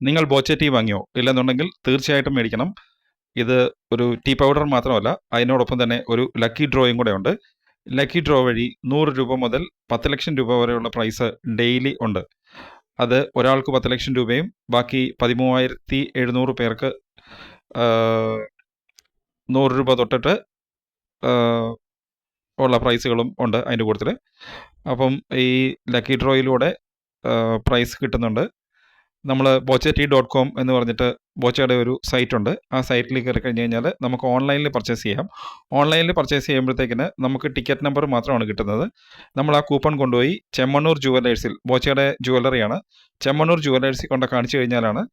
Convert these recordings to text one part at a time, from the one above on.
നിങ്ങൾ ബോച്ചെ ടീ വാങ്ങിയോ? ഇല്ലെന്നുണ്ടെങ്കിൽ തീർച്ചയായിട്ടും മേടിക്കണം. ഇത് ഒരു ടീ പൗഡർ മാത്രമല്ല, അതിനോടൊപ്പം തന്നെ ഒരു ലക്കി ഡ്രോയും കൂടെ ഉണ്ട്. ലക്കി ഡ്രോ വഴി 100 രൂപ മുതൽ 10 ലക്ഷം രൂപ വരെയുള്ള പ്രൈസ് ഡെയിലി ഉണ്ട്. അത് ഒരാൾക്ക് 10 ലക്ഷം രൂപയും ബാക്കി 13,700 പേർക്ക് 100 രൂപ തൊട്ടിട്ട് ഉള്ള പ്രൈസുകളും ഉണ്ട് അതിൻ്റെ കൂട്ടത്തിൽ. അപ്പം ഈ ലക്കി ഡ്രോയിലൂടെ പ്രൈസ് കിട്ടുന്നുണ്ട്. നമ്മൾ bochetea.com എന്ന് പറഞ്ഞിട്ട് ബോച്ചയുടെ ഒരു സൈറ്റ് ഉണ്ട്. ആ സൈറ്റിൽ കയറി കഴിഞ്ഞ് കഴിഞ്ഞാൽ നമുക്ക് ഓൺലൈനിൽ പർച്ചേസ് ചെയ്യാം. ഓൺലൈനിൽ പർച്ചേസ് ചെയ്യുമ്പോഴത്തേക്കിന് നമുക്ക് ടിക്കറ്റ് നമ്പർ മാത്രമാണ് കിട്ടുന്നത്. നമ്മൾ ആ കൂപ്പൺ കൊണ്ടുപോയി ചെമ്മണ്ണൂർ ജുവലേഴ്സിൽ, ബോച്ചയുടെ ജുവലറിയാണ്, ചെമ്മണ്ണൂർ ജുവലേഴ്സിൽ കൊണ്ട് കാണിച്ചു കഴിഞ്ഞാലാണ്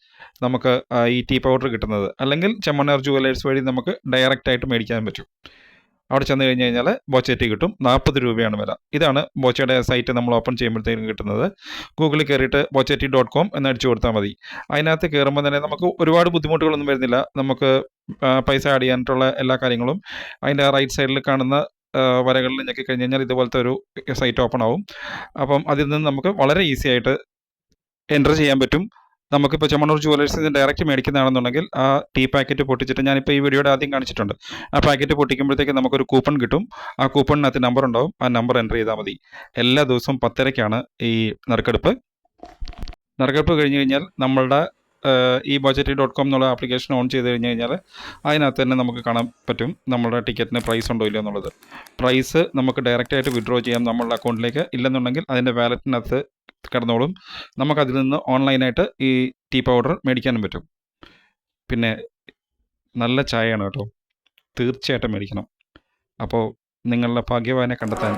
നമുക്ക് ഈ ടീ പൗഡർ കിട്ടുന്നത്. അല്ലെങ്കിൽ ചെമ്മണ്ണൂർ ജുവലേഴ്സ് വഴി നമുക്ക് ഡയറക്റ്റ് ആയിട്ട് മേടിക്കാൻ പറ്റും. അവിടെ ചെന്ന് കഴിഞ്ഞ് കഴിഞ്ഞാൽ ബോച്ചെ ടീ കിട്ടും. 40 രൂപയാണ് വില. ഇതാണ് ബോച്ചയുടെ സൈറ്റ് നമ്മൾ ഓപ്പൺ ചെയ്യുമ്പോഴത്തേക്കും കിട്ടുന്നത്. ഗൂഗിളിൽ കയറിയിട്ട് bochetea.com എന്ന് അടിച്ചു കൊടുത്താൽ മതി. അതിനകത്ത് കയറുമ്പോൾ തന്നെ നമുക്ക് ഒരുപാട് ബുദ്ധിമുട്ടുകളൊന്നും വരുന്നില്ല. നമുക്ക് പൈസ ആഡ് ചെയ്യാനായിട്ടുള്ള എല്ലാ കാര്യങ്ങളും അതിൻ്റെ റൈറ്റ് സൈഡിൽ കാണുന്ന വരകളിൽ ഞെക്കി കഴിഞ്ഞ് കഴിഞ്ഞാൽ ഇതുപോലത്തെ ഒരു സൈറ്റ് ഓപ്പൺ ആവും. അപ്പം അതിൽ നിന്ന് നമുക്ക് വളരെ ഈസി ആയിട്ട് എൻ്റർ ചെയ്യാൻ പറ്റും. നമുക്കിപ്പോൾ ചെമ്മണ്ണൂർ ജുവലേഴ്സിൽ നിന്ന് ഡയറക്റ്റ് മേടിക്കുന്നതാണെന്നുണ്ടെങ്കിൽ ആ ടീ പാക്കറ്റ് പൊട്ടിച്ചിട്ട്, ഞാനിപ്പോൾ ഈ വീഡിയോയുടെ ആദ്യം കാണിച്ചിട്ടുണ്ട്, ആ പാക്കറ്റ് പൊട്ടിക്കുമ്പോഴത്തേക്ക് നമുക്കൊരു കൂപ്പൺ കിട്ടും. ആ കൂപ്പണിനകത്ത് നമ്പർ ഉണ്ടാവും. ആ നമ്പർ എൻ്റർ ചെയ്താൽ മതി. എല്ലാ ദിവസവും 10:30-ക്കാണ് ഈ നറുക്കെടുപ്പ്. നറുക്കെടുപ്പ് കഴിഞ്ഞ് കഴിഞ്ഞാൽ നമ്മളുടെ ഈ bochetea.com എന്നുള്ള ആപ്ലിക്കേഷൻ ഓൺ ചെയ്ത് കഴിഞ്ഞ് കഴിഞ്ഞാൽ അതിനകത്ത് തന്നെ നമുക്ക് കാണാൻ പറ്റും നമ്മളുടെ ടിക്കറ്റിന് പ്രൈസ് ഉണ്ടോ ഇല്ലയോ എന്നുള്ളത്. പ്രൈസ് നമുക്ക് ഡയറക്റ്റായിട്ട് വിഡ്രോ ചെയ്യാം നമ്മളുടെ അക്കൗണ്ടിലേക്ക്. ഇല്ലെന്നുണ്ടെങ്കിൽ അതിൻ്റെ വാലറ്റിനകത്ത് കിടന്നോളും. നമുക്കതിൽ നിന്ന് ഓൺലൈനായിട്ട് ഈ ടീ പൗഡർ മേടിക്കാനും പറ്റും. പിന്നെ നല്ല ചായയാണ് കേട്ടോ, തീർച്ചയായിട്ടും മേടിക്കണം. അപ്പോൾ നിങ്ങളുടെ ഭാഗ്യവാനെ കണ്ടെത്താൻ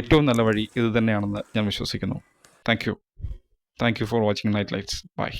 ഏറ്റവും നല്ല വഴി ഇത് തന്നെയാണെന്ന് ഞാൻ വിശ്വസിക്കുന്നു. Thank you for watching Night Lights. By.